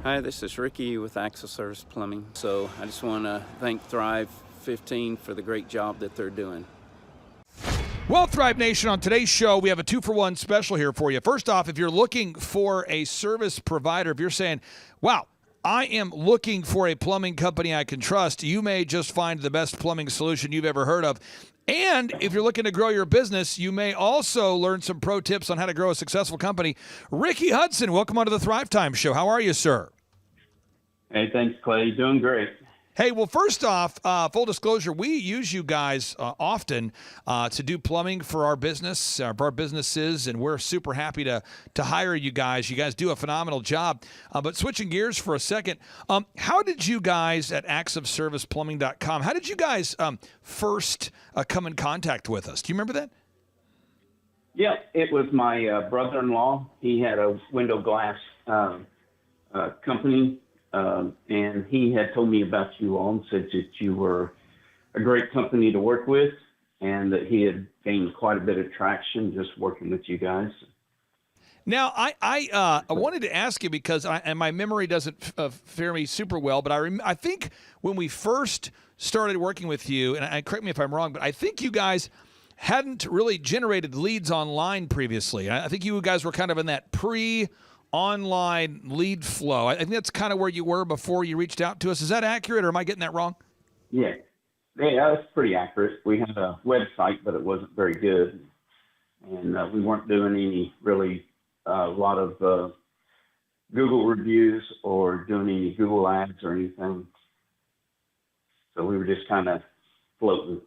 Hi, this is Ricky with Axle Service Plumbing. So I just want to thank Thrive 15 for the great job that they're doing. Well, Thrive Nation, on today's show, we have a 2-for-1 special here for you. First off, if you're looking for a service provider, if you're saying, wow, I am looking for a plumbing company I can trust, you may just find the best plumbing solution you've ever heard of. And if you're looking to grow your business, you may also learn some pro tips on how to grow a successful company. Ricky Hudson, welcome onto the Thrivetime Show. How are you, sir? Hey, thanks, Clay. Doing great. Hey, well, first off, full disclosure, we use you guys often to do plumbing for our business, our businesses, and we're super happy to hire you guys. You guys do a phenomenal job. But switching gears for a second, how did you guys at actsofserviceplumbing.com, how did you guys first come in contact with us? Do you remember that? Yeah, it was my brother-in-law. He had a window glass company. And he had told me about you all and said that you were a great company to work with and that he had gained quite a bit of traction just working with you guys. Now, I wanted to ask you because and my memory doesn't fare me super well, but I think when we first started working with you, and correct me if I'm wrong, but I think you guys hadn't really generated leads online previously. I think you guys were kind of in that online lead flow. I think that's kind of where you were before you reached out to us. Is that accurate, or am I getting that wrong? Yeah, that's pretty accurate. We had a website, but it wasn't very good. And we weren't doing any really a lot of Google reviews or doing any Google ads or anything. So we were just kind of floating.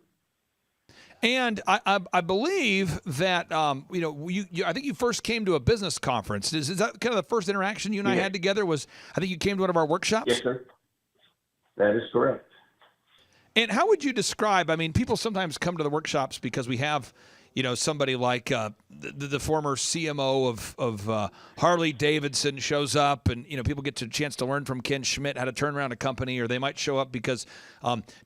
And I believe that I think you first came to a business conference. Is that kind of the first interaction you and I had together? I think you came to one of our workshops? Yes, sir. That is correct. And how would you describe? I mean, people sometimes come to the workshops because we have, somebody like the former CMO of Harley Davidson shows up, and people get a chance to learn from Ken Schmidt how to turn around a company, or they might show up because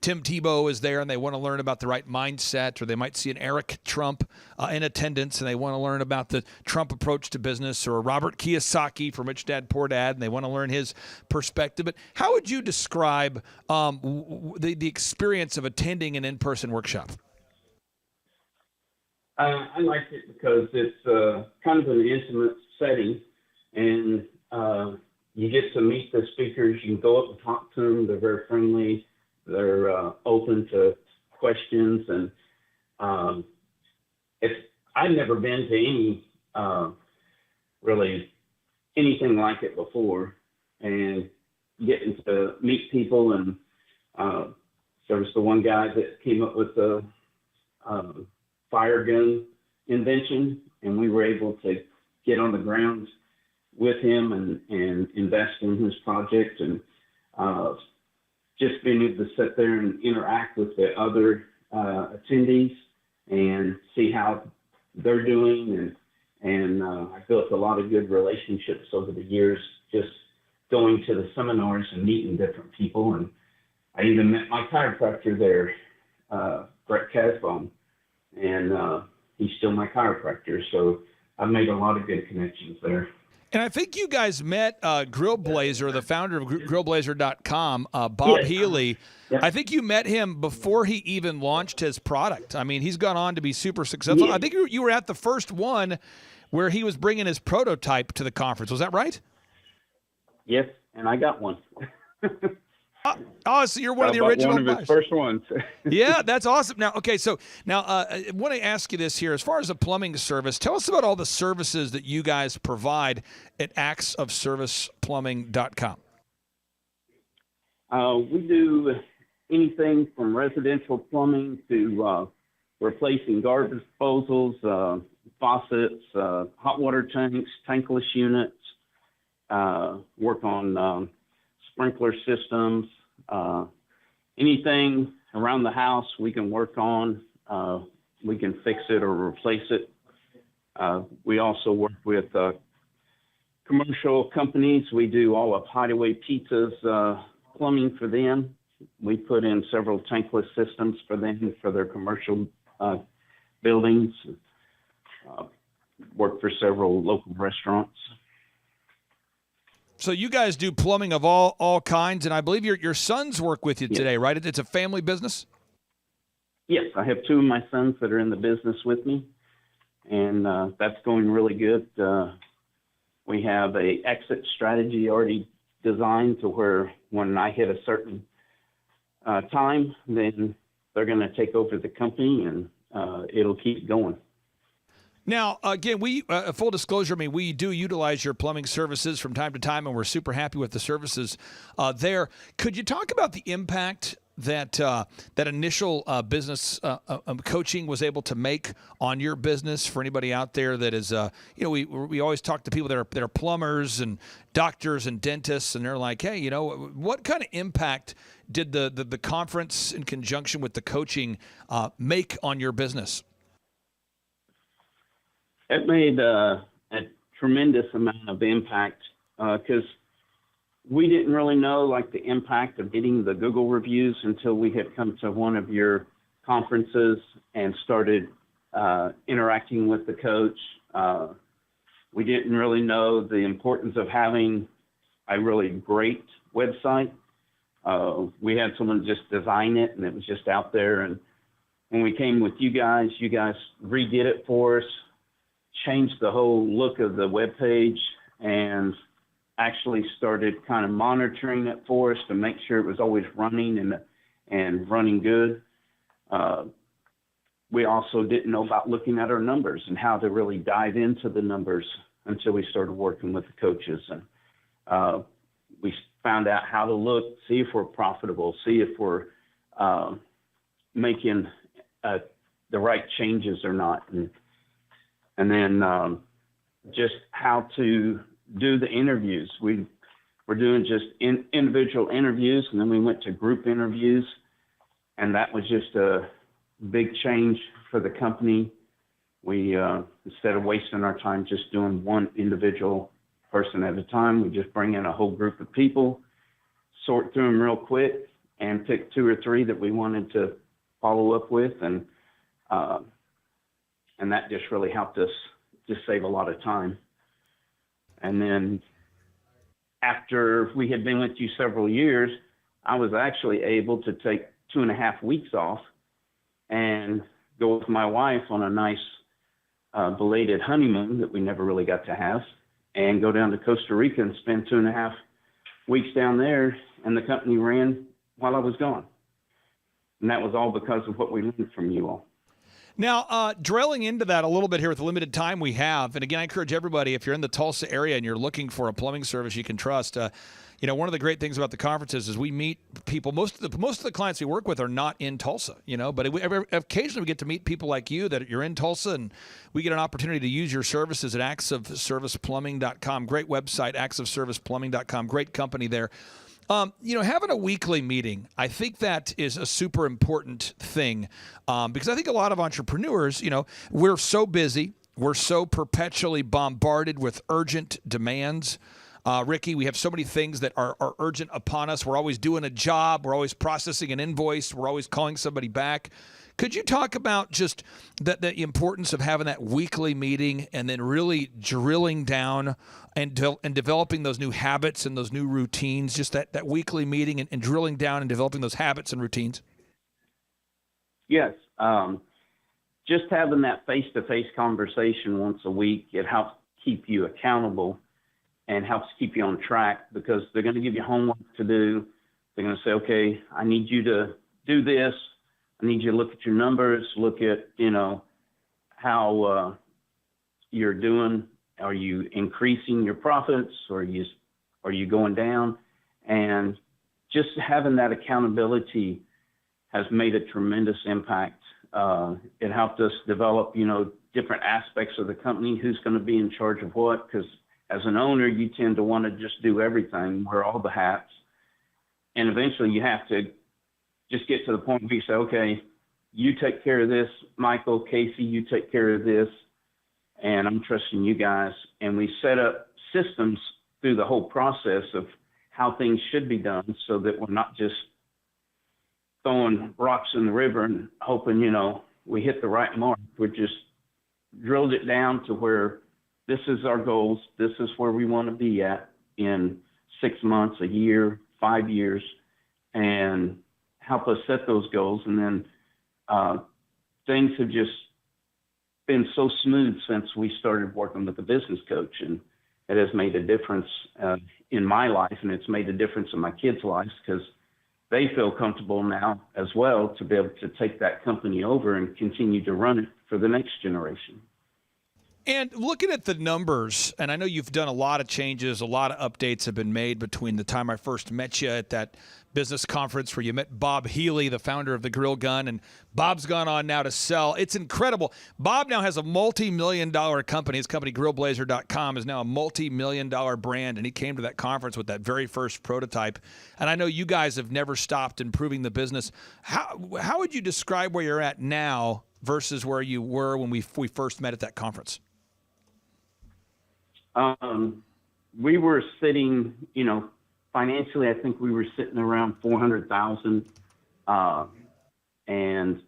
Tim Tebow is there and they want to learn about the right mindset, or they might see an Eric Trump in attendance and they want to learn about the Trump approach to business, or Robert Kiyosaki from Rich Dad Poor Dad and they want to learn his perspective. But how would you describe the experience of attending an in-person workshop? I liked it because it's kind of an intimate setting, and you get to meet the speakers. You can go up and talk to them. They're very friendly. They're open to questions, and I've never been to any really anything like it before, and getting to meet people. And there was the one guy that came up with the fire gun invention, and we were able to get on the ground with him and invest in his project, and just being able to sit there and interact with the other attendees and see how they're doing. And I built a lot of good relationships over the years, just going to the seminars and meeting different people. And I even met my chiropractor there, Brett Casbon. And he's still my chiropractor, so I've made a lot of good connections there. And I think you guys met Grillblazer, the founder of Grillblazer.com, Bob Healy. Yep. I think you met him before he even launched his product. I mean, he's gone on to be super successful. Yeah. I think you were at the first one where he was bringing his prototype to the conference. Was that right? Yes, and I got one. So you're one of the original one of his first ones. Yeah, that's awesome. Now, okay, so now I want to ask you this here. As far as a plumbing service, tell us about all the services that you guys provide at actsofserviceplumbing.com. We do anything from residential plumbing to replacing garbage disposals, faucets, hot water tanks, tankless units, work on sprinkler systems, anything around the house we can work on. We can fix it or replace it. We also work with commercial companies. We do all of Hideaway Pizza's plumbing for them. We put in several tankless systems for them for their commercial buildings. Work for several local restaurants. So you guys do plumbing of all kinds, and I believe your sons work with you Yes. today, right? It's a family business? Yes, I have two of my sons that are in the business with me, and that's going really good. We have a exit strategy already designed to where when I hit a certain time, then they're going to take over the company, and it'll keep going. Now, again, we full disclosure, I mean, we do utilize your plumbing services from time to time, and we're super happy with the services there. Could you talk about the impact that that initial business coaching was able to make on your business for anybody out there that is, we always talk to people that are plumbers and doctors and dentists, and they're like, hey, what kind of impact did the conference in conjunction with the coaching make on your business? It made a tremendous amount of impact because we didn't really know like the impact of getting the Google reviews until we had come to one of your conferences and started interacting with the coach. We didn't really know the importance of having a really great website. We had someone just design it, and it was just out there. And when we came with you guys redid it for us, changed the whole look of the web page, and actually started kind of monitoring it for us to make sure it was always running and running good. We also didn't know about looking at our numbers and how to really dive into the numbers until we started working with the coaches. And we found out how to look, see if we're profitable, see if we're making the right changes or not. And then just how to do the interviews. We were doing just individual interviews, and then we went to group interviews, and that was just a big change for the company. We, instead of wasting our time just doing one individual person at a time, we just bring in a whole group of people, sort through them real quick, and pick two or three that we wanted to follow up with, and that just really helped us just save a lot of time. And then after we had been with you several years, I was actually able to take 2.5 weeks off and go with my wife on a nice belated honeymoon that we never really got to have, and go down to Costa Rica and spend 2.5 weeks down there, and the company ran while I was gone. And that was all because of what we learned from you all. Now, drilling into that a little bit here with the limited time we have, and again, I encourage everybody, if you're in the Tulsa area and you're looking for a plumbing service you can trust, one of the great things about the conferences is we meet people. Most of the clients we work with are not in Tulsa, but occasionally we get to meet people like you that you're in Tulsa, and we get an opportunity to use your services at actsofserviceplumbing.com. Great website, actsofserviceplumbing.com. Great company there. Having a weekly meeting, I think that is a super important thing because I think a lot of entrepreneurs, we're so busy. We're so perpetually bombarded with urgent demands. Ricky, we have so many things that are urgent upon us. We're always doing a job. We're always processing an invoice. We're always calling somebody back. Could you talk about just the importance of having that weekly meeting and then really drilling down and developing those new habits and those new routines, just that weekly meeting and drilling down and developing those habits and routines? Yes. Just having that face-to-face conversation once a week, it helps keep you accountable and helps keep you on track, because they're going to give you homework to do. They're going to say, okay, I need you to do this. I need you to look at your numbers, look at, how you're doing. Are you increasing your profits, or are you going down? And just having that accountability has made a tremendous impact. It helped us develop, different aspects of the company, who's going to be in charge of what, because as an owner, you tend to want to just do everything, wear all the hats. And eventually you have to just get to the point where you say, okay, you take care of this, Michael, Casey, you take care of this, and I'm trusting you guys. And we set up systems through the whole process of how things should be done, so that we're not just throwing rocks in the river and hoping, we hit the right mark. We just drilled it down to where this is our goals, this is where we want to be at in 6 months, a year, 5 years, and help us set those goals. And then things have just been so smooth since we started working with the business coach, and it has made a difference in my life, and it's made a difference in my kids' lives because they feel comfortable now as well to be able to take that company over and continue to run it for the next generation. And looking at the numbers, and I know you've done a lot of changes, a lot of updates have been made between the time I first met you at that business conference where you met Bob Healy, the founder of the Grill Gun, and Bob's gone on now to sell. It's incredible. Bob now has a multi-million-dollar company. His company, grillblazer.com, is now a multi-million-dollar brand, and he came to that conference with that very first prototype. And I know you guys have never stopped improving the business. How would you describe where you're at now versus where you were when we first met at that conference? We were sitting, financially, I think we were sitting around 400,000. And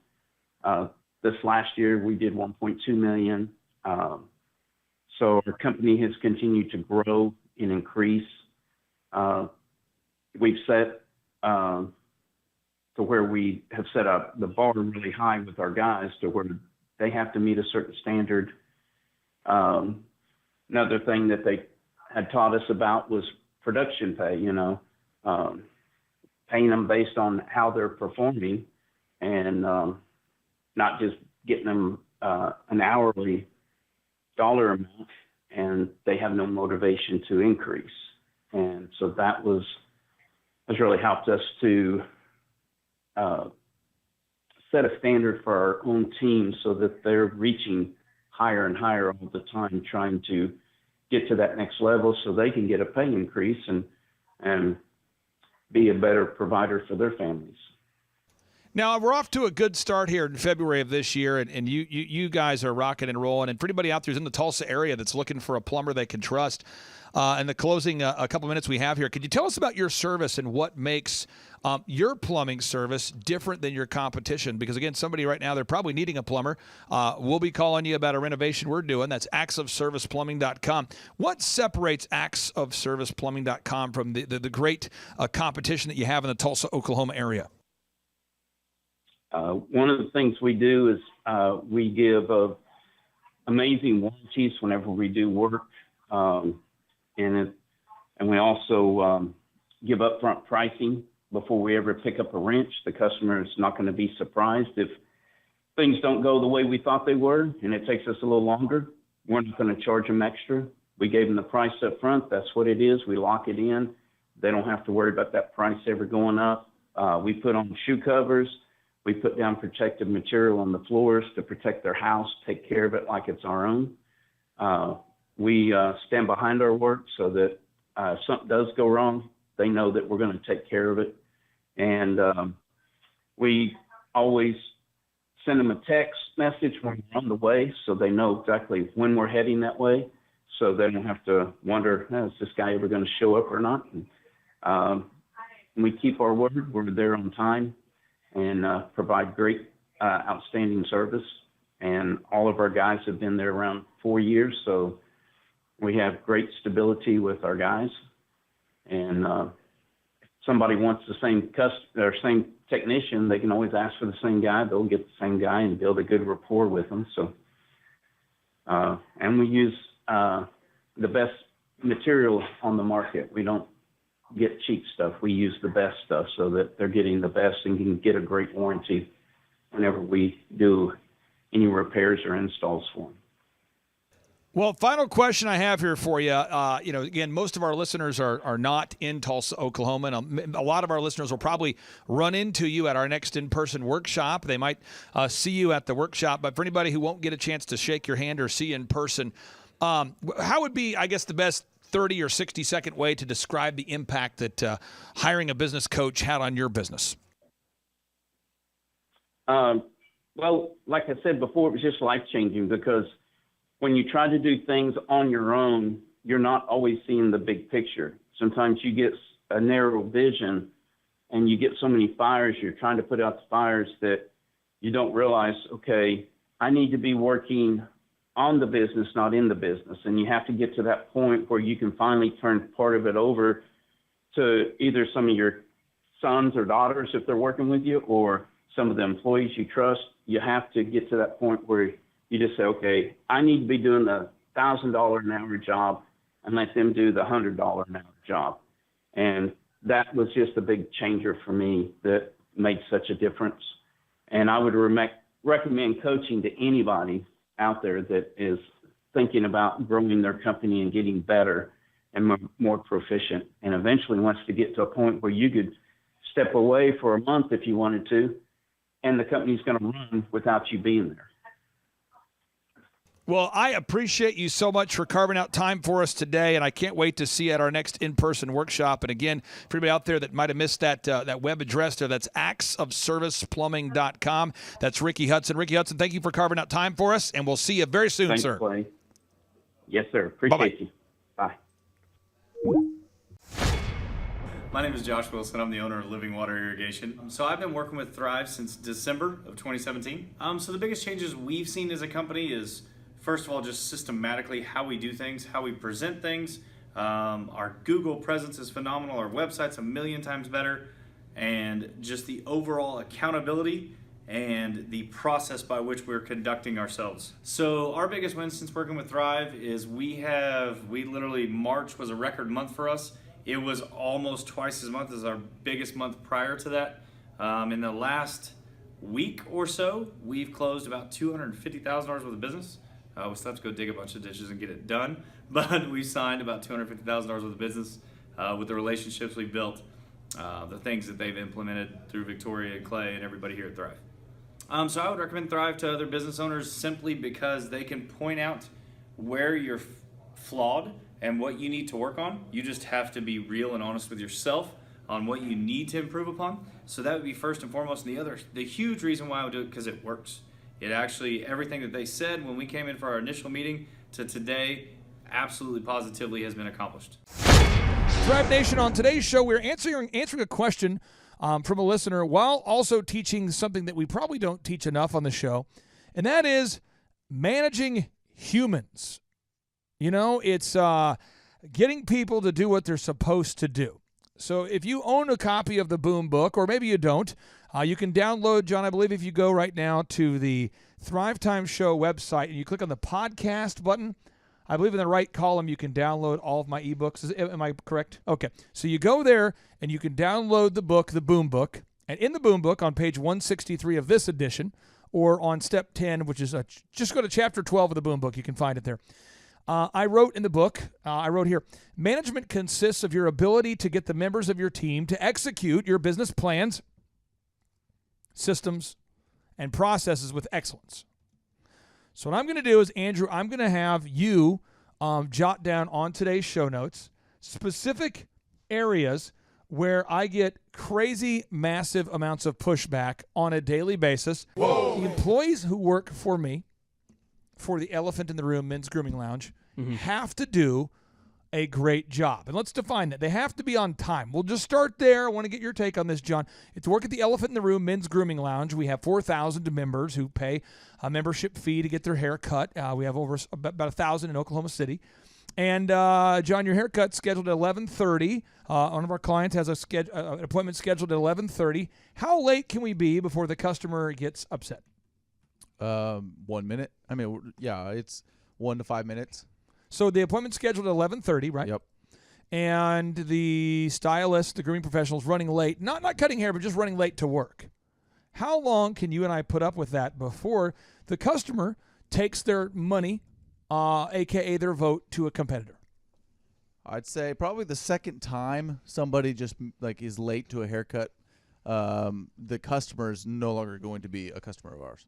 this last year we did 1.2 million. So our company has continued to grow and increase. We've set to where we have set up the bar really high with our guys to where they have to meet a certain standard. Another thing that they had taught us about was production pay, paying them based on how they're performing and not just getting them an hourly dollar amount, and they have no motivation to increase. And so that has really helped us to set a standard for our own team so that they're reaching higher and higher all the time, trying to get to that next level so they can get a pay increase and be a better provider for their families. Now, we're off to a good start here in February of this year, and you guys are rocking and rolling. And for anybody out there who's in the Tulsa area that's looking for a plumber they can trust, in the closing a couple minutes we have here, could you tell us about your service and what makes your plumbing service different than your competition? Because, again, somebody right now, they're probably needing a plumber. We'll be calling you about a renovation we're doing. That's actsofserviceplumbing.com. What separates actsofserviceplumbing.com from the great competition that you have in the Tulsa, Oklahoma area? One of the things we do is we give amazing warranties whenever we do work, and we also give upfront pricing before we ever pick up a wrench. The customer is not going to be surprised if things don't go the way we thought they were, and it takes us a little longer. We're not going to charge them extra. We gave them the price up front. That's what it is. We lock it in. They don't have to worry about that price ever going up. We put on shoe covers. We put down protective material on the floors to protect their house, take care of it like it's our own. We stand behind our work so that if something does go wrong, they know that we're going to take care of it. And we always send them a text message when we're on the way so they know exactly when we're heading that way, so they don't have to wonder, is this guy ever going to show up or not? And we keep our word. We're there on time and provide great, outstanding service. And all of our guys have been there around 4 years, so we have great stability with our guys. And if somebody wants the same technician, they can always ask for the same guy. They'll get the same guy and build a good rapport with them. So, and we use the best material on the market. We don't get cheap stuff. We use the best stuff so that they're getting the best and can get a great warranty whenever we do any repairs or installs for them. Well, final question I have here for you. Again, most of our listeners are not in Tulsa, Oklahoma, and a lot of our listeners will probably run into you at our next in-person workshop. They might see you at the workshop, but for anybody who won't get a chance to shake your hand or see you in person, how would be, I guess, the best 30 or 60-second way to describe the impact that hiring a business coach had on your business? Well, like I said before, it was just life-changing because when you try to do things on your own, you're not always seeing the big picture. Sometimes you get a narrow vision and you get so many fires, you're trying to put out the fires that you don't realize, okay, I need to be working on the business, not in the business. And you have to get to that point where you can finally turn part of it over to either some of your sons or daughters if they're working with you, or some of the employees you trust. You have to get to that point where you just say, okay, I need to be doing the $1,000 an hour job, and let them do the $100 an hour job. And that was just a big changer for me that made such a difference. And I would recommend coaching to anybody out there that is thinking about growing their company and getting better and more proficient, and eventually wants to get to a point where you could step away for a month if you wanted to, and the company's going to run without you being there. Well, I appreciate you so much for carving out time for us today, and I can't wait to see you at our next in-person workshop. And again, for anybody out there that might have missed that web address there, that's actsofserviceplumbing.com. That's Ricky Hudson. Ricky Hudson, thank you for carving out time for us, and we'll see you very soon, Thanks, sir. Clay. Yes, sir. Appreciate you. Bye. My name is Josh Wilson. I'm the owner of Living Water Irrigation. So I've been working with Thrive since December of 2017. So the biggest changes we've seen as a company is, first of all, just systematically how we do things, how we present things. Our Google presence is phenomenal. Our website's 1,000,000 times better. And just the overall accountability and the process by which we're conducting ourselves. So our biggest win since working with Thrive is we literally, March was a record month for us. It was almost twice as much as our biggest month prior to that. In the last week or so, we've closed about $250,000 worth of business. We still have to go dig a bunch of ditches and get it done, but we signed about $250,000 worth of business with the relationships we built, the things that they've implemented through Victoria and Clay and everybody here at Thrive. So I would recommend Thrive to other business owners simply because they can point out where you're flawed and what you need to work on. You just have to be real and honest with yourself on what you need to improve upon. So that would be first and foremost. And the huge reason why I would do it, because it works. It actually, everything that they said when we came in for our initial meeting to today, absolutely positively has been accomplished. Thrive Nation, on today's show, we're answering a question from a listener while also teaching something that we probably don't teach enough on the show, and that is managing humans. You know, it's getting people to do what they're supposed to do. So if you own a copy of the Boom Book, or maybe you don't, you can download, John, I believe if you go right now to the Thrivetime Show website and you click on the podcast button, I believe in the right column you can download all of my ebooks. Am I correct? Okay. So you go there and you can download the book, the Boom Book. And in the Boom Book on page 163 of this edition, or on step 10, which is just go to chapter 12 of the Boom Book. You can find it there. I wrote in the book, I wrote here, management consists of your ability to get the members of your team to execute your business plans, systems, and processes with excellence. So what I'm going to do is, Andrew, I'm going to have you jot down on today's show notes specific areas where I get crazy, massive amounts of pushback on a daily basis. Whoa. The employees who work for me, for the Elephant in the Room Men's Grooming Lounge, have to do a great job. And let's define that. They have to be on time. We'll just start there. I want to get your take on this, John. To work at the Elephant in the Room Men's Grooming Lounge, we have 4,000 members who pay a membership fee to get their hair cut. We have over about 1,000 in Oklahoma City. And, John, your haircut's scheduled at 11:30. One of our clients has an appointment scheduled at 11:30. How late can we be before the customer gets upset? 1 minute. I mean, yeah, it's 1 to 5 minutes. So the appointment's scheduled at 11:30, right? Yep. And the stylist, the grooming professional, is running late. Not cutting hair, but just running late to work. How long can you and I put up with that before the customer takes their money, a.k.a. their vote, to a competitor? I'd say probably the second time somebody just is late to a haircut, the customer is no longer going to be a customer of ours.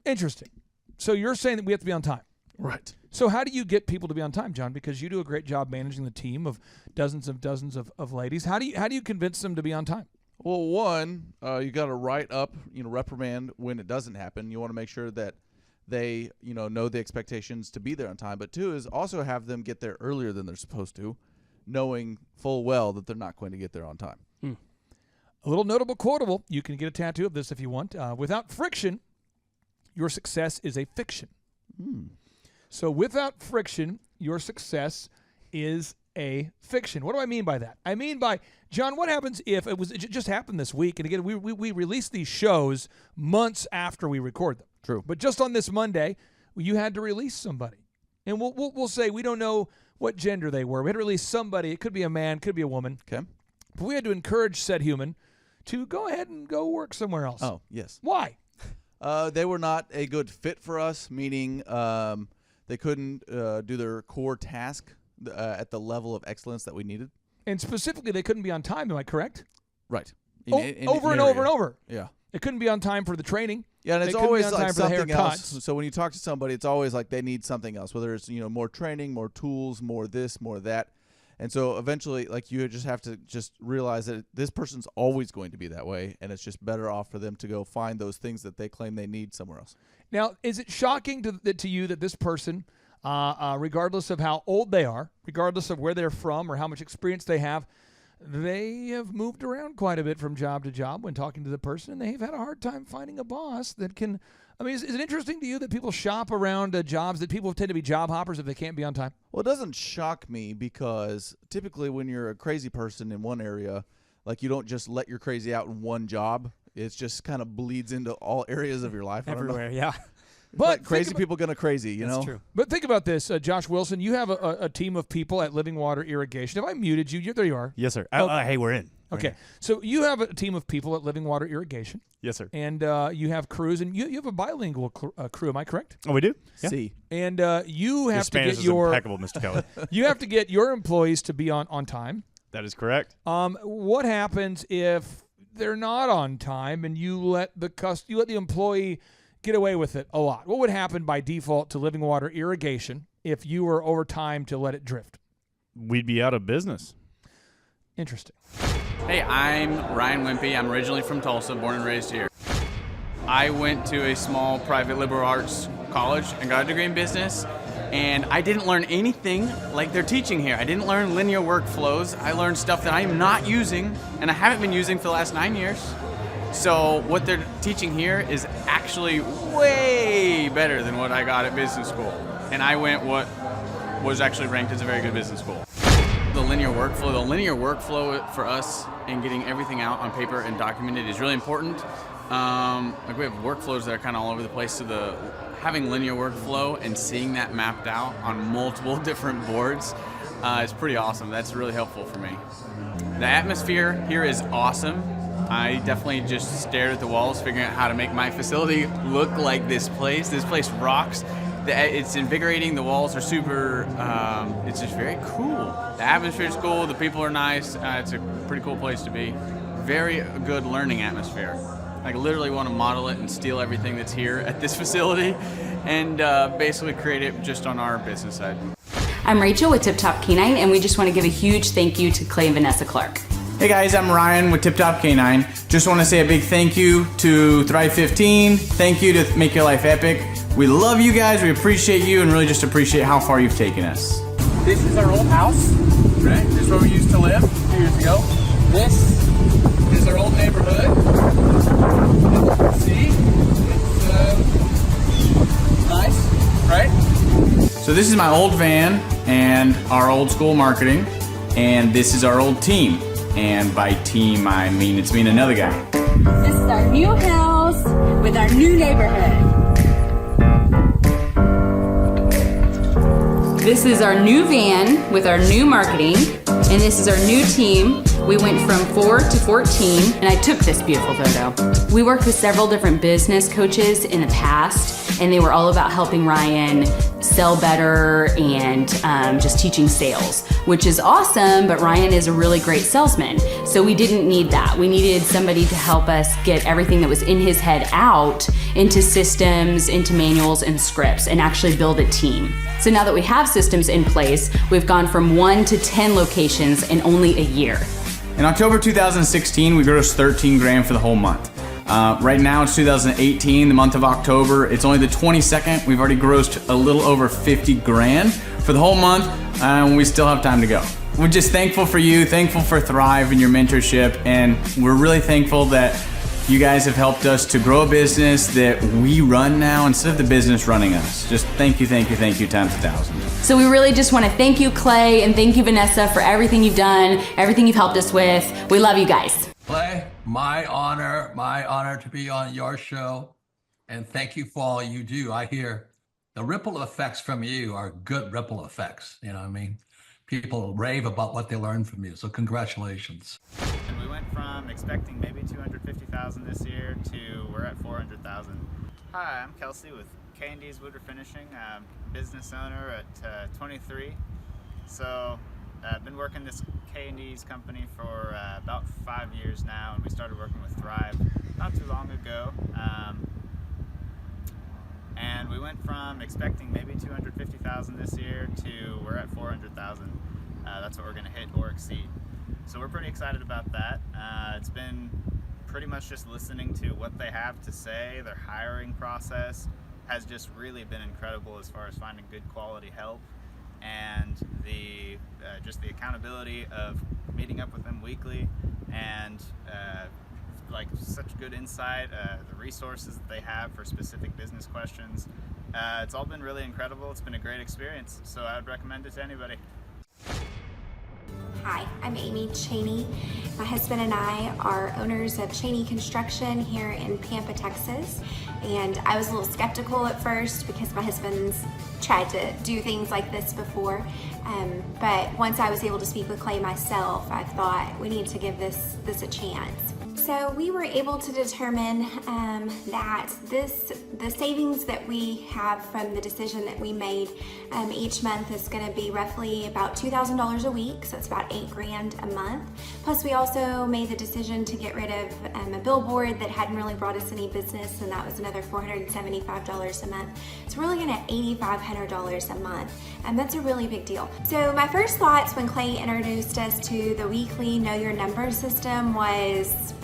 Interesting. So you're saying that we have to be on time. Right. So how do you get people to be on time, John? Because you do a great job managing the team of dozens of ladies. How do you convince them to be on time? Well, one, you got to write up, reprimand when it doesn't happen. You want to make sure that they, know the expectations to be there on time. But two is also have them get there earlier than they're supposed to, knowing full well that they're not going to get there on time. A little notable quotable. You can get a tattoo of this if you want. Without friction, your success is a fiction. So without friction, your success is a fiction. What do I mean by that? I mean by, John, what happens if it just happened this week? And again, we release these shows months after we record them. True. But just on this Monday, you had to release somebody. And we'll say we don't know what gender they were. We had to release somebody. It could be a man, could be a woman. Okay. But we had to encourage said human to go ahead and go work somewhere else. Oh, yes. Why? They were not a good fit for us, meaning they couldn't do their core task at the level of excellence that we needed. And specifically, they couldn't be on time. Am I correct? Right. Over and over and over. Yeah. They couldn't be on time for the training. Yeah, and They it's couldn't be always on like time for the something else. haircuts. So when you talk to somebody, it's always like they need something else, whether it's more training, more tools, more this, more that. And so eventually, like, you just have to just realize that this person's always going to be that way, and it's just better off for them to go find those things that they claim they need somewhere else. Now, is it shocking to you that this person, regardless of how old they are, regardless of where they're from or how much experience they have moved around quite a bit from job to job when talking to the person, and they've had a hard time finding a boss that can – I mean, is it interesting to you that people shop around jobs, that people tend to be job hoppers if they can't be on time? Well, it doesn't shock me because typically when you're a crazy person in one area, like, you don't just let your crazy out in one job. It just kind of bleeds into all areas of your life. Everywhere, yeah. But crazy people gonna crazy, you know? That's true. But think about this, Josh Wilson. You have a team of people at Living Water Irrigation. Have I muted you? There you are. Yes, sir. Okay. Hey, we're in. Okay. So you have a team of people at Living Water Irrigation. Yes, sir. And you have crews, and you have a bilingual crew. Am I correct? Oh, we do? Yeah. See. And you have to Spanish get is your impeccable, Mr. Kelly. you have to get your employees to be on time. That is correct. What happens if they're not on time and you let the employee get away with it a lot? What would happen by default to Living Water Irrigation if you were over time to let it drift? We'd be out of business. Interesting. Hey, I'm Ryan Wimpy. I'm originally from Tulsa, born and raised here. I went to a small private liberal arts college and got a degree in business, and I didn't learn anything like they're teaching here. I didn't learn linear workflows. I learned stuff that I am not using, and I haven't been using for the last 9 years. So what they're teaching here is actually way better than what I got at business school. And I went what was actually ranked as a very good business school. The linear workflow for us and getting everything out on paper and documented is really important. Like, we have workflows that are kind of all over the place, so having linear workflow and seeing that mapped out on multiple different boards is pretty awesome. That's really helpful for me. The atmosphere here is awesome. I definitely just stared at the walls figuring out how to make my facility look like this place. This place rocks. It's invigorating. The walls are super, it's just very cool. The atmosphere is cool. The people are nice. It's a pretty cool place to be. Very good learning atmosphere. I literally want to model it and steal everything that's here at this facility and basically create it just on our business side. I'm Rachel with Tip Top Canine, and we just want to give a huge thank you to Clay and Vanessa Clark. Hey guys, I'm Ryan with Tip Top Canine. Just want to say a big thank you to Thrive 15. Thank you to Make Your Life Epic. We love you guys, we appreciate you, and really just appreciate how far you've taken us. This is our old house, right? This is where we used to live 2 years ago. This is our old neighborhood. See? It's nice, right? So this is my old van and our old school marketing, and this is our old team. And by team, I mean it's me and another guy. This is our new house with our new neighborhood. This is our new van with our new marketing, and this is our new team. We went from 4 to 14, and I took this beautiful photo. We worked with several different business coaches in the past, and they were all about helping Ryan sell better and just teaching sales, which is awesome, but Ryan is a really great salesman. So we didn't need that. We needed somebody to help us get everything that was in his head out into systems, into manuals and scripts, and actually build a team. So now that we have systems in place, we've gone from 1 to 10 locations in only a year. In October 2016, we grossed 13 grand for the whole month. Right now it's 2018, the month of October. It's only the 22nd. We've already grossed a little over 50 grand for the whole month, and we still have time to go. We're just thankful for you, thankful for Thrive and your mentorship, and we're really thankful that You guys have helped us to grow a business that we run now instead of the business running us. Just thank you times 1,000. So we really just want to thank you, Clay, and thank you, Vanessa, for everything you've done, everything you've helped us with. We love you guys. Clay, my honor to be on your show. And thank you for all you do. I hear the ripple effects from you are good ripple effects. You know what I mean? People rave about what they learned from you. So congratulations. And we went from expecting maybe 250,000 this year to we're at 400,000. Hi, I'm Kelsey with K&D's Woodruff Finishing. I'm business owner at 23. So I've been working this K&D's company for about 5 years now, and we started working with Thrive not too long ago. And we went from expecting maybe 250,000 this year to we're at 400,000. That's what we're going to hit or exceed. So we're pretty excited about that. It's been pretty much just listening to what they have to say. Their hiring process has just really been incredible as far as finding good quality help, and the just the accountability of meeting up with them weekly, and like such good insight, the resources that they have for specific business questions. It's all been really incredible. It's been a great experience, so I would recommend it to anybody. Hi, I'm Amy Cheney. My husband and I are owners of Cheney Construction here in Pampa, Texas. And I was a little skeptical at first because my husband's tried to do things like this before. But once I was able to speak with Clay myself, I thought we need to give this a chance. So we were able to determine that the savings that we have from the decision that we made each month is going to be roughly about $2,000 a week, so it's about $8,000 a month. Plus we also made the decision to get rid of a billboard that hadn't really brought us any business, and that was another $475 a month. So we're looking at $8,500 a month, and that's a really big deal. So my first thoughts when Clay introduced us to the weekly Know Your Numbers system was,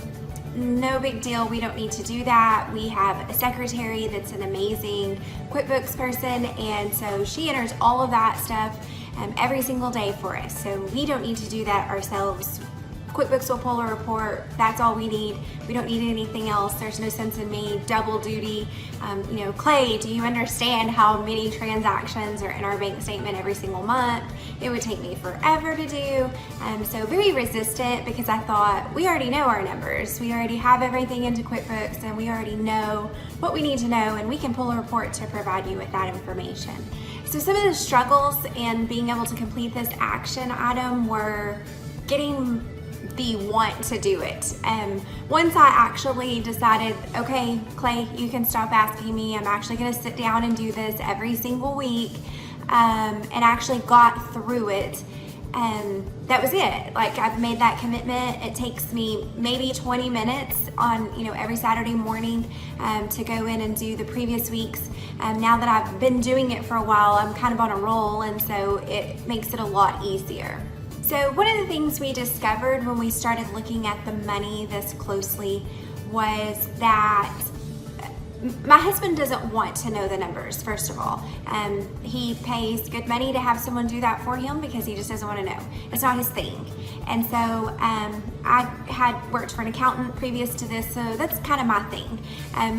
no big deal, we don't need to do that. We have a secretary that's an amazing QuickBooks person, and so she enters all of that stuff every single day for us. So we don't need to do that ourselves. QuickBooks will pull a report, that's all we need. We don't need anything else. There's no sense in me double duty. Clay, do you understand how many transactions are in our bank statement every single month? It would take me forever to do. So very resistant, because I thought we already know our numbers. We already have everything into QuickBooks, and we already know what we need to know, and we can pull a report to provide you with that information. So some of the struggles in being able to complete this action item were getting the want to do it. Once I actually decided, okay, Clay, you can stop asking me. I'm actually going to sit down and do this every single week, and actually got through it. That was it. Like, I've made that commitment. It takes me maybe 20 minutes on, every Saturday morning to go in and do the previous weeks. Now that I've been doing it for a while, I'm kind of on a roll, and so it makes it a lot easier. So one of the things we discovered when we started looking at the money this closely was that my husband doesn't want to know the numbers, first of all. He pays good money to have someone do that for him because he just doesn't want to know. It's not his thing. And so I had worked for an accountant previous to this, so that's kind of my thing.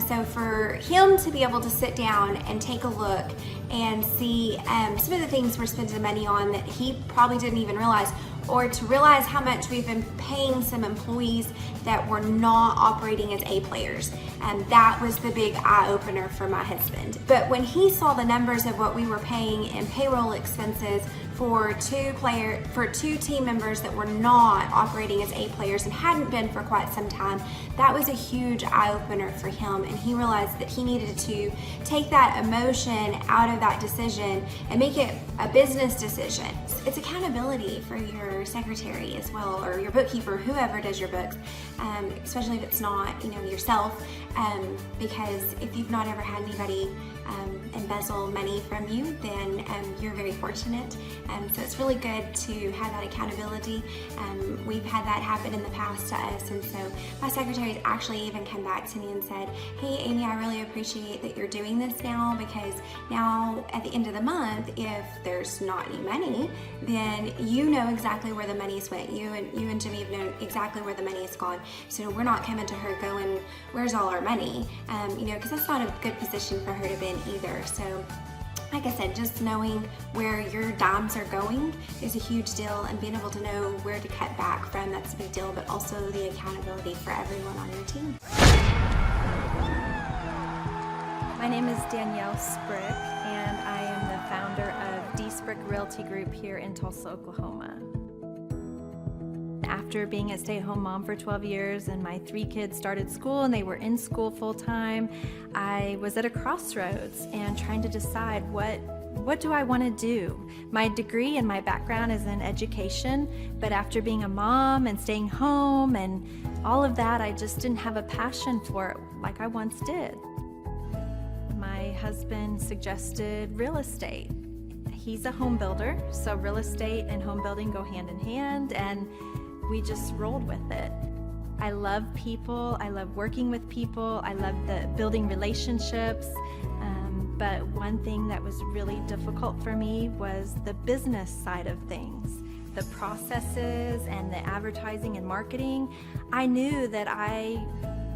So for him to be able to sit down and take a look and see some of the things we're spending money on that he probably didn't even realize, or to realize how much we've been paying some employees that were not operating as A players. And that was the big eye-opener for my husband. But when he saw the numbers of what we were paying in payroll expenses for two team members that were not operating as A players and hadn't been for quite some time, that was a huge eye-opener for him, and he realized that he needed to take that emotion out of that decision and make it a business decision. It's accountability for your secretary as well, or your bookkeeper, whoever does your books, especially if it's not yourself, because if you've not ever had anybody embezzle money from you, then you're very fortunate. So it's really good to have that accountability. We've had that happen in the past to us, and so my secretary's actually even come back to me and said, hey Amy, I really appreciate that you're doing this now, because now at the end of the month, if there's not any money, then you know exactly where the money's went. You and Jimmy have known exactly where the money's gone. So we're not coming to her going, where's all our money? Because that's not a good position for her to be in either. So like I said, just knowing where your dimes are going is a huge deal, and being able to know where to cut back from, that's a big deal, but also the accountability for everyone on your team. My name is Danielle Sprick, and I am the founder of D Sprick Realty Group here in Tulsa, Oklahoma. After being a stay-at-home mom for 12 years and my 3 kids started school and they were in school full-time, I was at a crossroads and trying to decide what do I want to do? My degree and my background is in education, but after being a mom and staying home and all of that, I just didn't have a passion for it like I once did. My husband suggested real estate. He's a home builder, so real estate and home building go hand in hand, and we just rolled with it. I love people, I love working with people, I love building relationships, but one thing that was really difficult for me was the business side of things. The processes and the advertising and marketing. I knew that I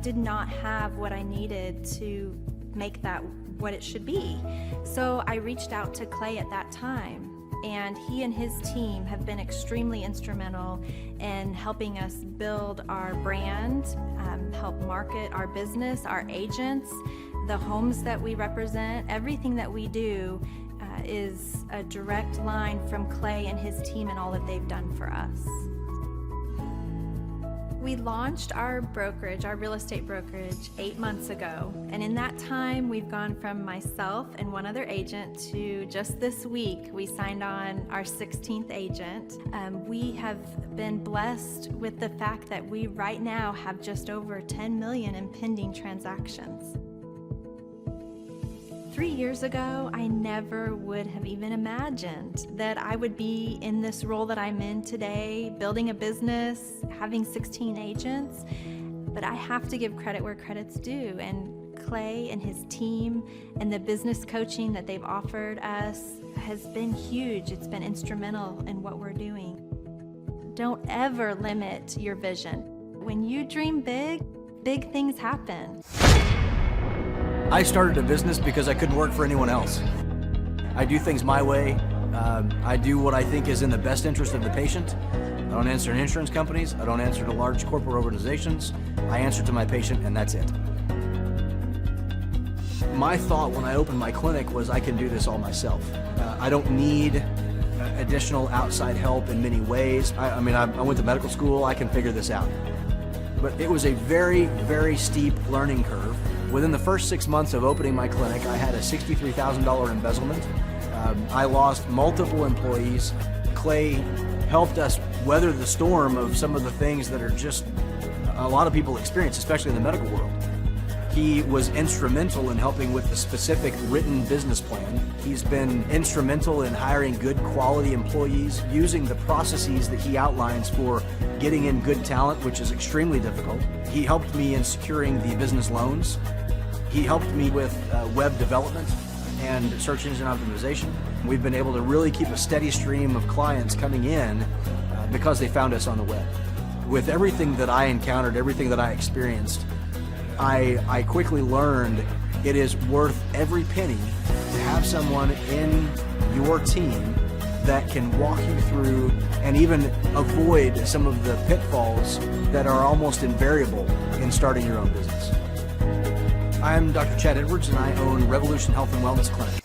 did not have what I needed to make that what it should be. So I reached out to Clay at that time, and he and his team have been extremely instrumental in helping us build our brand, help market our business, our agents, the homes that we represent. Everything that we do is a direct line from Clay and his team and all that they've done for us. We launched our brokerage, our real estate brokerage, 8 months ago. And in that time, we've gone from myself and one other agent to just this week, we signed on our 16th agent. We have been blessed with the fact that we right now have just over 10 million in pending transactions. 3 years ago, I never would have even imagined that I would be in this role that I'm in today, building a business, having 16 agents. But I have to give credit where credit's due, and Clay and his team and the business coaching that they've offered us has been huge. It's been instrumental in what we're doing. Don't ever limit your vision. When you dream big, big things happen. I started a business because I couldn't work for anyone else. I do things my way. I do what I think is in the best interest of the patient. I don't answer to insurance companies. I don't answer to large corporate organizations. I answer to my patient, and that's it. My thought when I opened my clinic was I can do this all myself. I don't need additional outside help in many ways. I went to medical school. I can figure this out. But it was a very, very steep learning curve. Within the first 6 months of opening my clinic, I had a $63,000 embezzlement. I lost multiple employees. Clay helped us weather the storm of some of the things that are just a lot of people experience, especially in the medical world. He was instrumental in helping with the specific written business plan. He's been instrumental in hiring good quality employees, using the processes that he outlines for getting in good talent, which is extremely difficult. He helped me in securing the business loans. He helped me with web development and search engine optimization. We've been able to really keep a steady stream of clients coming in because they found us on the web. With everything that I encountered, everything that I experienced, I quickly learned it is worth every penny to have someone in your team that can walk you through and even avoid some of the pitfalls that are almost invariable in starting your own business. I'm Dr. Chad Edwards, and I own Revolution Health and Wellness Clinic.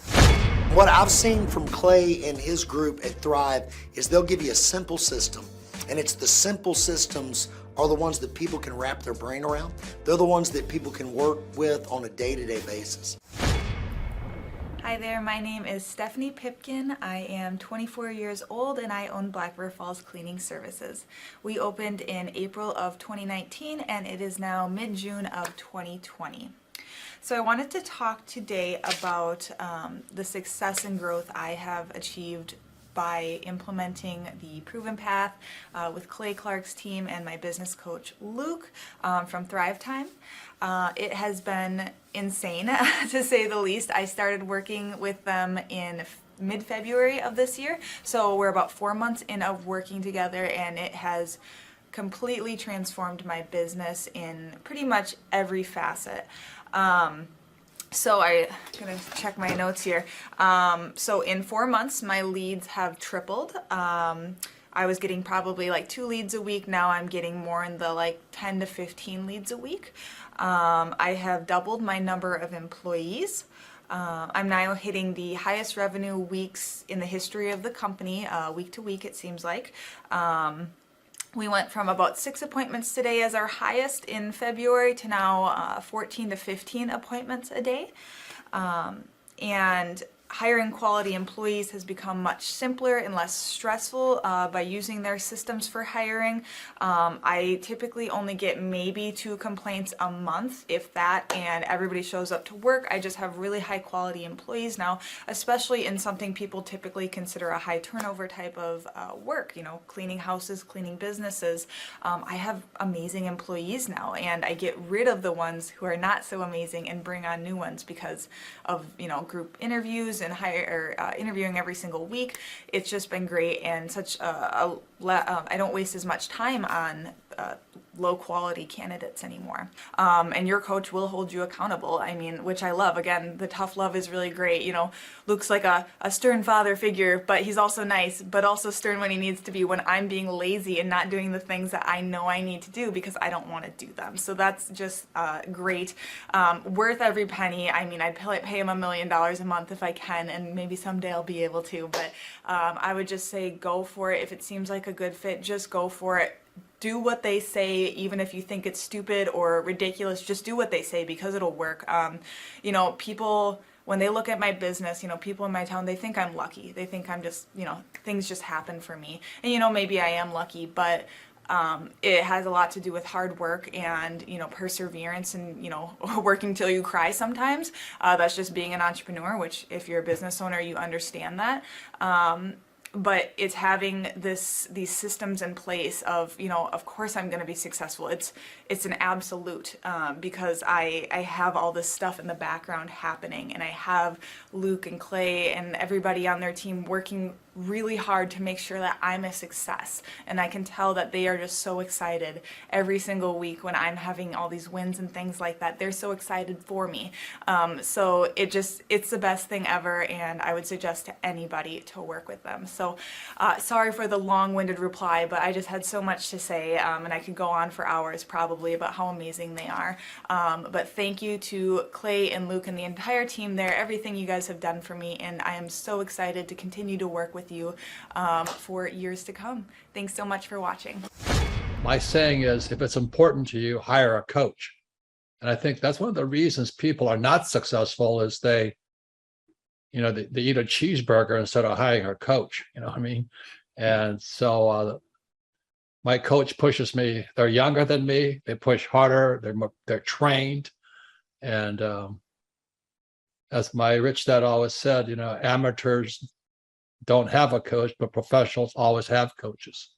What I've seen from Clay and his group at Thrive is they'll give you a simple system, and it's the simple systems are the ones that people can wrap their brain around. They're the ones that people can work with on a day-to-day basis. Hi there, my name is Stephanie Pipkin. I am 24 years old and I own Black River Falls Cleaning Services. We opened in April of 2019 and it is now mid-June of 2020. So I wanted to talk today about the success and growth I have achieved by implementing the Proven Path with Clay Clark's team and my business coach Luke from Thrivetime. It has been insane to say the least. I started working with them in mid-February of this year, so we're about 4 months in of working together, and it has completely transformed my business in pretty much every facet. So I'm gonna check my notes here. So in 4 months, my leads have tripled. I was getting probably like 2 leads a week. Now I'm getting more in the like 10 to 15 leads a week. I have doubled my number of employees. I'm now hitting the highest revenue weeks in the history of the company, week to week it seems like. We went from about 6 appointments today as our highest in February to now 14 to 15 appointments a day. And hiring quality employees has become much simpler and less stressful by using their systems for hiring. I typically only get maybe 2 complaints a month, if that, and everybody shows up to work. I just have really high quality employees now, especially in something people typically consider a high turnover type of work, you know, cleaning houses, cleaning businesses. I have amazing employees now, and I get rid of the ones who are not so amazing and bring on new ones because of, you know, group interviews and interviewing every single week. It's just been great, and such I don't waste as much time on low quality candidates anymore. And your coach will hold you accountable. I mean, which I love. Again, the tough love is really great. You know, Luke's like a stern father figure, but he's also nice, but also stern when he needs to be, when I'm being lazy and not doing the things that I know I need to do because I don't want to do them. So that's just great. Worth every penny. I mean, I'd pay him $1 million a month if I can, and maybe someday I'll be able to, but I would just say go for it. If it seems like a good fit, just go for it. Do what they say, even if you think it's stupid or ridiculous. Just do what they say because it'll work. You know, people, when they look at my business, you know, people in my town, they think I'm lucky. They think I'm just, you know, things just happen for me. And, you know, maybe I am lucky, but it has a lot to do with hard work and, you know, perseverance and, you know, working till you cry sometimes. That's just being an entrepreneur, which if you're a business owner, you understand that. But it's having these systems in place of, you know, of course I'm going to be successful. It's an absolute because I have all this stuff in the background happening, and I have Luke and Clay and everybody on their team working really hard to make sure that I'm a success. And I can tell that they are just so excited every single week when I'm having all these wins and things like that. They're so excited for me. So it's the best thing ever, and I would suggest to anybody to work with them. So sorry for the long-winded reply, but I just had so much to say, and I could go on for hours probably about how amazing they are. But thank you to Clay and Luke and the entire team there, everything you guys have done for me, and I am so excited to continue to work with you for years to come. Thanks so much for watching. My saying is, if it's important to you, hire a coach. And I think that's one of the reasons people are not successful is they eat a cheeseburger instead of hiring a coach, you know what I mean? And so my coach pushes me. They're younger than me. They push harder. They're trained. And as my rich dad always said, you know, amateurs don't have a coach, but professionals always have coaches.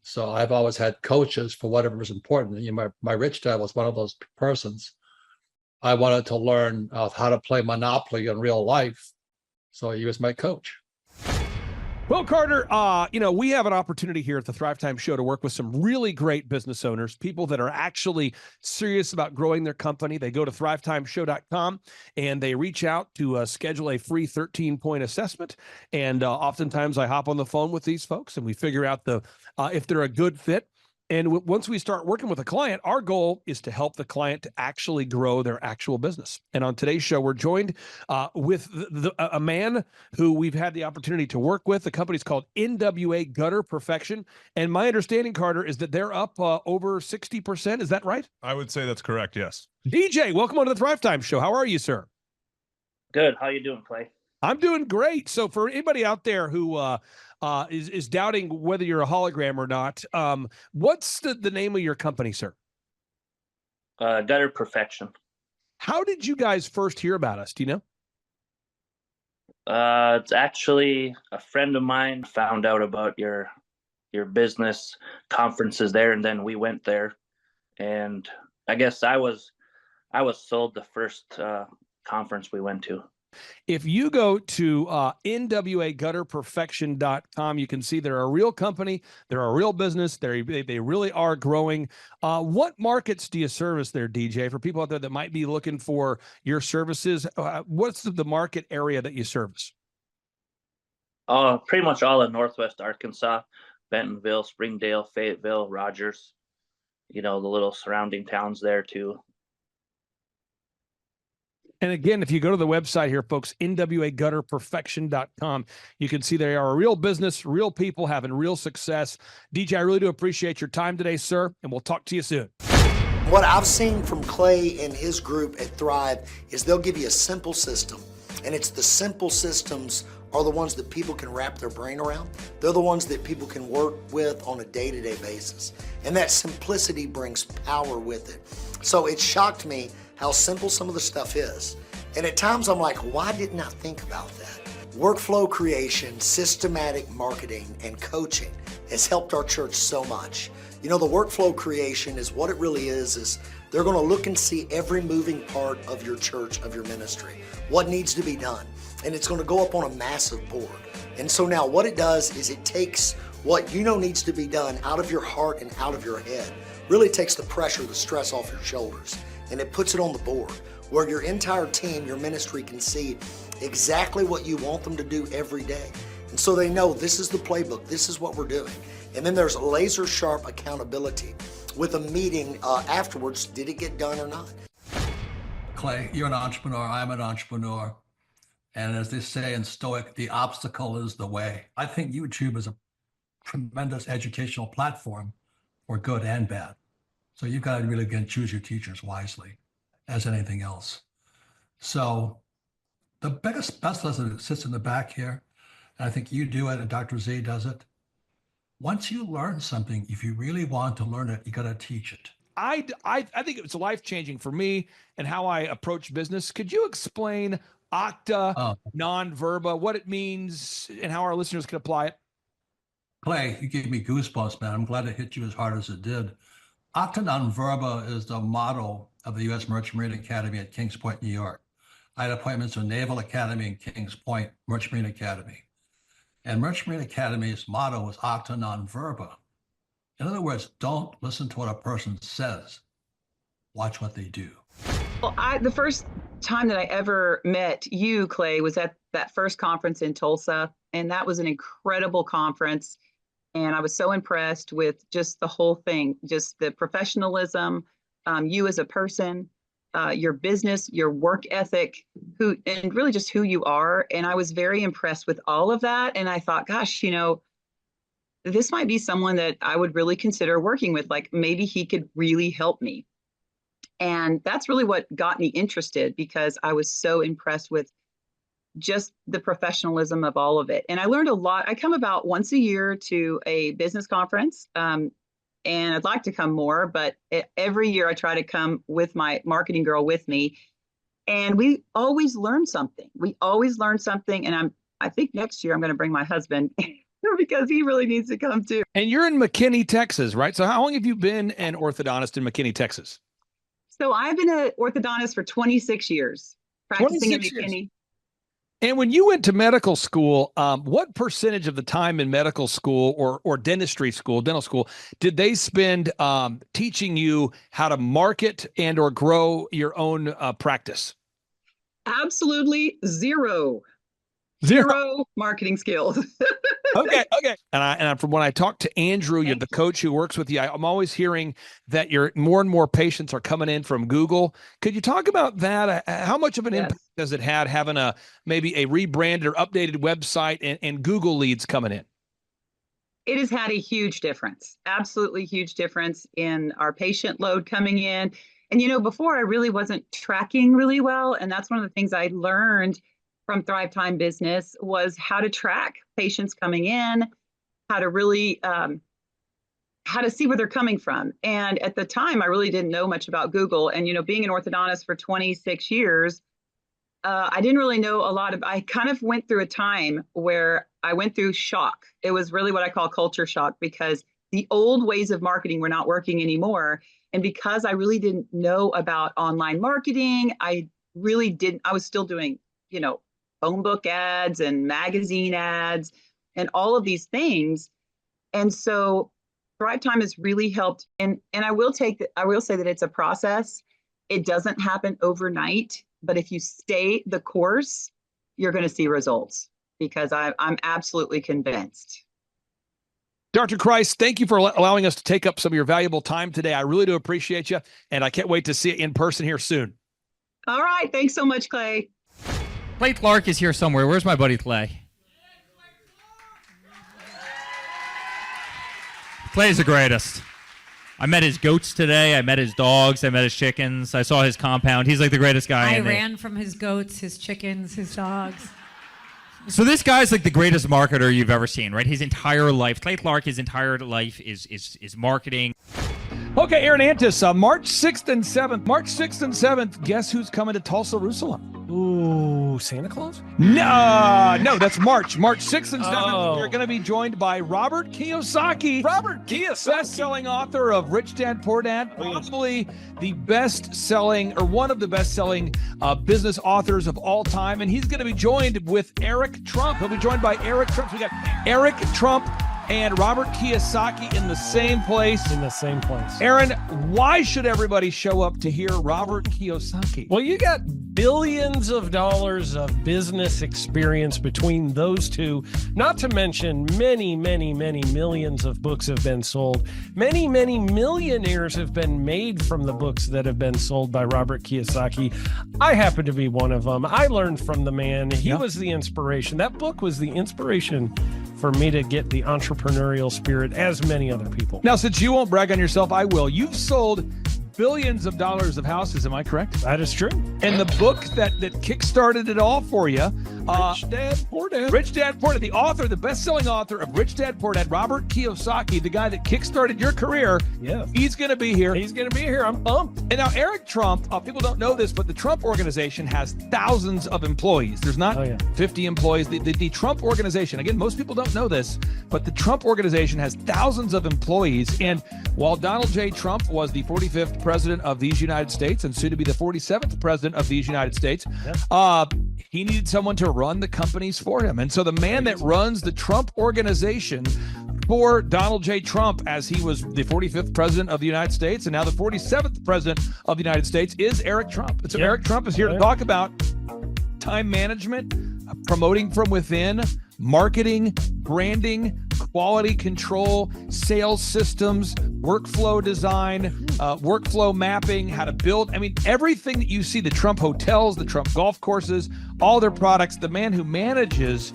So I've always had coaches for whatever is important. You know, my rich dad was one of those persons. I wanted to learn how to play Monopoly in real life, so he was my coach. Well, Carter, you know, we have an opportunity here at the Thrivetime Show to work with some really great business owners, people that are actually serious about growing their company. They go to thrivetimeshow.com and they reach out to schedule a free 13-point assessment. And oftentimes I hop on the phone with these folks and we figure out if they're a good fit. And once we start working with a client, our goal is to help the client to actually grow their actual business. And on today's show, we're joined with a man who we've had the opportunity to work with. The company's called NWA Gutter Perfection. And my understanding, Carter, is that they're up over 60%. Is that right? I would say that's correct, yes. DJ, welcome on to the Thrivetime Show. How are you, sir? Good. How you doing, Clay? I'm doing great. So for anybody out there who is doubting whether you're a hologram or not, what's the name of your company, sir? Gutter Perfection. How did you guys first hear about us? Do you know? It's actually a friend of mine found out about your business conferences there, and then we went there. And I guess I was sold the first conference we went to. If you go to nwagutterperfection.com, you can see they're a real company. They're a real business. They really are growing. What markets do you service there, DJ, for people out there that might be looking for your services? What's the market area that you service? Pretty much all of Northwest Arkansas, Bentonville, Springdale, Fayetteville, Rogers, the little surrounding towns there too. And again, if you go to the website here, folks, nwagutterperfection.com, you can see they are a real business, real people having real success. DJ, I really do appreciate your time today, sir, and we'll talk to you soon. What I've seen from Clay and his group at Thrive is they'll give you a simple system, and it's the simple systems are the ones that people can wrap their brain around. They're the ones that people can work with on a day-to-day basis. And that simplicity brings power with it. So it shocked me how simple some of the stuff is. And at times I'm like, why didn't I think about that? Workflow creation, systematic marketing, and coaching has helped our church so much. The workflow creation is what it really is they're gonna look and see every moving part of your church, of your ministry, what needs to be done. And it's gonna go up on a massive board. And so now what it does is it takes what needs to be done out of your heart and out of your head. Really takes the pressure, the stress off your shoulders, and it puts it on the board where your entire team, your ministry can see exactly what you want them to do every day. And so they know this is the playbook, this is what we're doing. And then there's laser sharp accountability with a meeting afterwards, did it get done or not? Clay, you're an entrepreneur, I'm an entrepreneur. And as they say in Stoic, the obstacle is the way. I think YouTube is a tremendous educational platform for good and bad. So you've got to really choose your teachers wisely, as anything else. So the best lesson sits in the back here, and I think you do it and Dr. Z does it. Once you learn something, if you really want to learn it, you got to teach it. I think it was life-changing for me and how I approach business. Could you explain Octa, non-verba, what it means and how our listeners can apply it? Clay, you gave me goosebumps, man. I'm glad it hit you as hard as it did. Octa non-verba is the motto of the U.S. Merchant Marine Academy at Kings Point, New York. I had appointments to Naval Academy and Kings Point Merchant Marine Academy. And Merchant Marine Academy's motto was Octa non-verba. In other words, don't listen to what a person says. Watch what they do. Well, the first time that I ever met you, Clay, was at that first conference in Tulsa. And that was an incredible conference. And I was so impressed with just the whole thing, just the professionalism, you as a person, your business, your work ethic, and really just who you are. And I was very impressed with all of that. And I thought, gosh, this might be someone that I would really consider working with. Like maybe he could really help me. And that's really what got me interested, because I was so impressed with just the professionalism of all of it. And I learned a lot. I come about once a year to a business conference, and I'd like to come more, but every year I try to come with my marketing girl with me. And we always learn something. And I think next year I'm going to bring my husband because he really needs to come too. And you're in McKinney, Texas, right? So how long have you been an orthodontist in McKinney, Texas? So I've been an orthodontist for 26 years, practicing in McKinney. Years. And when you went to medical school, what percentage of the time in medical school or dentistry school, dental school, did they spend teaching you how to market and or grow your own practice? Absolutely zero marketing skills. Okay. And from when I talked to Andrew, you're the coach who works with you, I'm always hearing that more and more patients are coming in from Google. Could you talk about that? How much of an impact does it have having maybe a rebranded or updated website and Google leads coming in? It has had a huge difference, absolutely huge difference in our patient load coming in. And, before I really wasn't tracking really well. And that's one of the things I learned from Thrivetime Business was how to track patients coming in, how to really how to see where they're coming from. And at the time, I really didn't know much about Google. And, being an orthodontist for 26 years, I didn't really know a lot I kind of went through a time where I went through shock. It was really what I call culture shock, because the old ways of marketing were not working anymore. And because I really didn't know about online marketing, I was still doing, phone book ads and magazine ads and all of these things. And so Thrivetime has really helped. And I will say that it's a process. It doesn't happen overnight, but if you stay the course, you're going to see results, because I'm absolutely convinced. Dr. Christ, thank you for allowing us to take up some of your valuable time today. I really do appreciate you, and I can't wait to see you in person here soon. All right. Thanks so much, Clay. Clay Clark is here somewhere. Where's my buddy Clay? Clay's the greatest. I met his goats today. I met his dogs. I met his chickens. I saw his compound. He's like the greatest guy. I ran from his goats, his chickens, his dogs. So this guy's like the greatest marketer you've ever seen, right? His entire life, Clay Clark, his entire life is marketing. Okay, Aaron Antis, March 6th and 7th. March 6th and 7th, guess who's coming to Tulsa, Jerusalem? Ooh, Santa Claus? No, that's March 6th and 7th. You're going to be joined by Robert Kiyosaki. Robert Kiyosaki. Best-selling author of Rich Dad, Poor Dad. Probably the best-selling, or one of the best-selling business authors of all time. And he's going to be joined with Eric Trump. He'll be joined by Eric Trump. So we got Eric Trump and Robert Kiyosaki in the same place. Aaron, why should everybody show up to hear Robert Kiyosaki? Well, you got billions of dollars of business experience between those two, not to mention many, many, many millions of books have been sold. Many, many millionaires have been made from the books that have been sold by Robert Kiyosaki. I happen to be one of them. I learned from the man. He was the inspiration. That book was the inspiration for me to get the entrepreneurial spirit, as many other people. Now, since you won't brag on yourself, I will. You've sold billions of dollars of houses, am I correct? That is true. And the book that kickstarted it all for you, Rich Dad, Poor Dad. Rich Dad, Poor Dad, the author, the best-selling author of Rich Dad, Poor Dad, Robert Kiyosaki, the guy that kickstarted your career. Yeah. He's going to be here. He's going to be here. I'm pumped. And now Eric Trump, people don't know this, but the Trump organization has thousands of employees. There's not 50 employees. The Trump organization, again, most people don't know this, but the Trump organization has thousands of employees. And while Donald J. Trump was the 45th president of these United States and soon to be the 47th president of these United States, he needed someone to run the companies for him. And so the man that runs the Trump organization for Donald J. Trump, as he was the 45th president of the United States and now the 47th president of the United States, is Eric Trump. And so Eric Trump is here to talk about time management, promoting from within, marketing, branding, quality control, sales systems, workflow design, workflow mapping, how to build. I mean, everything that you see, the Trump hotels, the Trump golf courses, all their products, the man who manages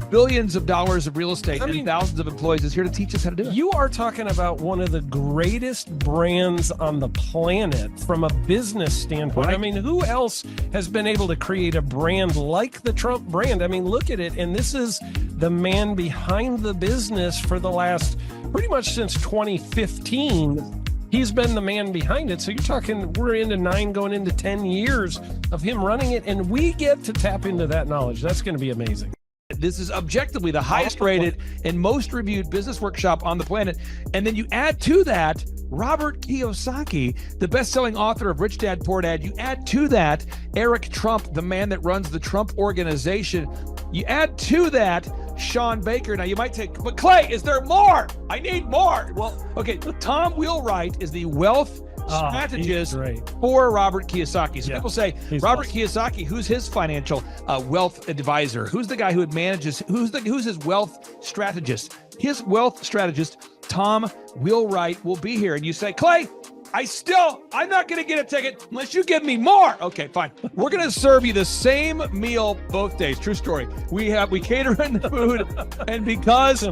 billions of dollars of real estate and thousands of employees is here to teach us how to do it. You are talking about one of the greatest brands on the planet from a business standpoint. Right. I mean, who else has been able to create a brand like the Trump brand? I mean, look at it. And this is the man behind the business for the last, pretty much since 2015. He's been the man behind it. So you're talking, we're into 9 going into 10 years of him running it. And we get to tap into that knowledge. That's going to be amazing. This is objectively the highest rated and most reviewed business workshop on the planet. And then you add to that Robert Kiyosaki, the best-selling author of Rich Dad, Poor Dad. You add to that Eric Trump, the man that runs the Trump organization. You add to that Sean Baker. Now you might take, but Clay, is there more? I need more. Well, okay, Tom Wheelwright is the wealth strategist for Robert Kiyosaki. So people say, Robert Kiyosaki, who's his financial wealth advisor? Who's the guy who manages, who's his wealth strategist? His wealth strategist, Tom Wheelwright, will be here. And you say, Clay, I'm not going to get a ticket unless you give me more. Okay, fine. We're going to serve you the same meal both days. True story. We cater in the food, and because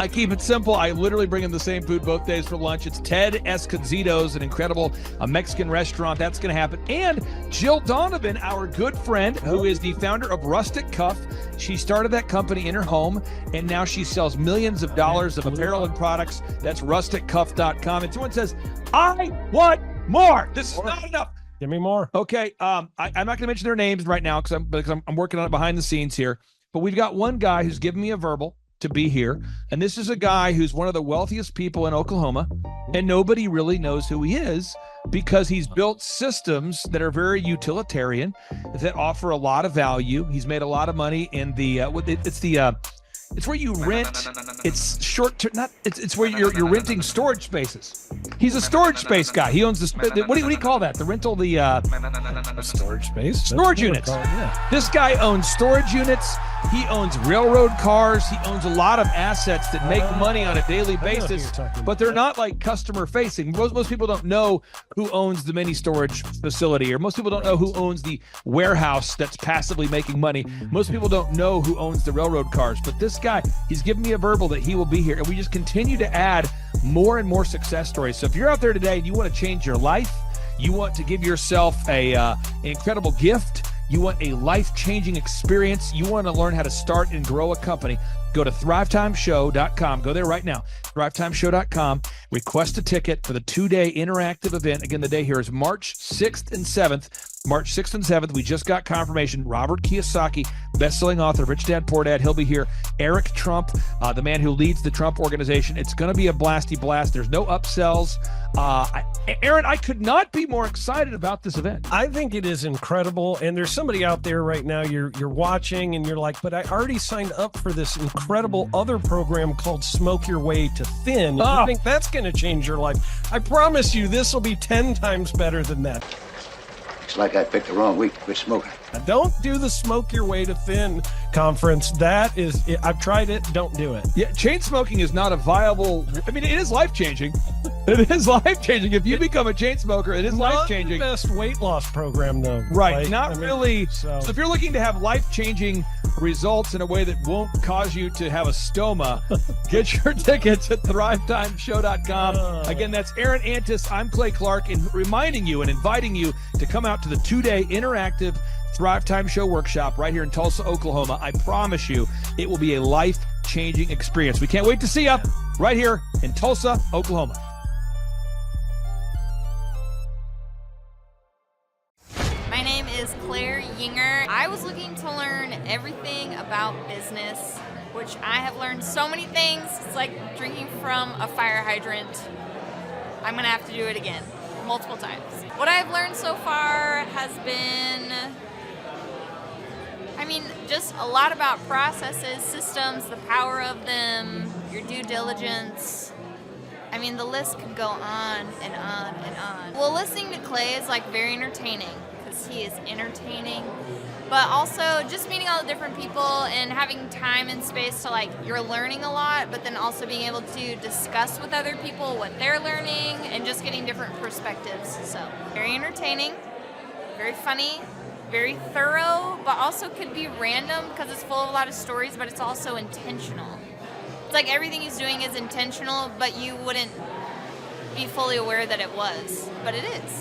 I keep it simple. I literally bring him the same food both days for lunch. It's Ted Escondido's, an incredible Mexican restaurant. That's going to happen. And Jill Donovan, our good friend, who is the founder of Rustic Cuff. She started that company in her home, and now she sells millions of dollars of apparel and products. That's rusticcuff.com. And someone says, I want more. This is not enough. Give me more. Okay. I'm not going to mention their names right now because I'm working on it behind the scenes here. But we've got one guy who's given me a verbal to be here. And this is a guy who's one of the wealthiest people in Oklahoma. And nobody really knows who he is because he's built systems that are very utilitarian, that offer a lot of value. He's made a lot of money in the, it's where you rent. It's short term. It's where you're renting storage spaces. He's a storage space guy. He owns the. What do you call that? The rental. Storage space. Storage units. This guy owns storage units. He owns railroad cars. He owns a lot of assets that make money on a daily basis, but they're not like customer facing. Most people don't know who owns the mini storage facility, or most people don't know who owns the warehouse that's passively making money. Most people don't know who owns the railroad cars, but this guy, he's given me a verbal that he will be here, and we just continue to add more and more success stories. So if you're out there today and you want to change your life, you want to give yourself an incredible gift, you want a life-changing experience, you want to learn how to start and grow a company, go to thrivetimeshow.com. Go there right now, thrivetimeshow.com. Request a ticket for the 2-day interactive event. Again, the day here is March 6th and 7th. March 6th and 7th, we just got confirmation. Robert Kiyosaki, best-selling author, Rich Dad Poor Dad, he'll be here. Eric Trump, the man who leads the Trump organization. It's going to be a blasty blast. There's no upsells. Aaron, I could not be more excited about this event. I think it is incredible. And there's somebody out there right now, you're watching and you're like, but I already signed up for this incredible other program called Smoke Your Way to Thin. You think that's going to change your life? I promise you this will be 10 times better than that. Looks like I picked the wrong week to quit smoking. Don't do the Smoke Your Way to Thin conference. That is, I've tried it. Don't do it. Yeah, chain smoking is not a viable. I mean, it is life-changing. It is life-changing. If you become a chain smoker, it is life-changing. Not the best weight loss program, though. Right, really. So if you're looking to have life-changing results in a way that won't cause you to have a stoma, get your tickets at thrivetimeshow.com. Again, that's Aaron Antis. I'm Clay Clark, and reminding you and inviting you to come out to the 2-day interactive Thrive Time Show workshop right here in Tulsa, Oklahoma. I promise you it will be a life-changing experience. We can't wait to see you right here in Tulsa, Oklahoma. My name is Claire Yinger. I was looking to learn everything about business, which I have learned so many things. It's like drinking from a fire hydrant. I'm going to have to do it again multiple times. What I've learned so far has been, just a lot about processes, systems, the power of them, your due diligence. The list could go on and on and on. Well, listening to Clay is very entertaining because he is entertaining, but also just meeting all the different people and having time and space to you're learning a lot, but then also being able to discuss with other people what they're learning and just getting different perspectives. So very entertaining, very funny, very thorough, but also could be random because it's full of a lot of stories, but it's also intentional. It's like everything he's doing is intentional, but you wouldn't be fully aware that it was, but it is.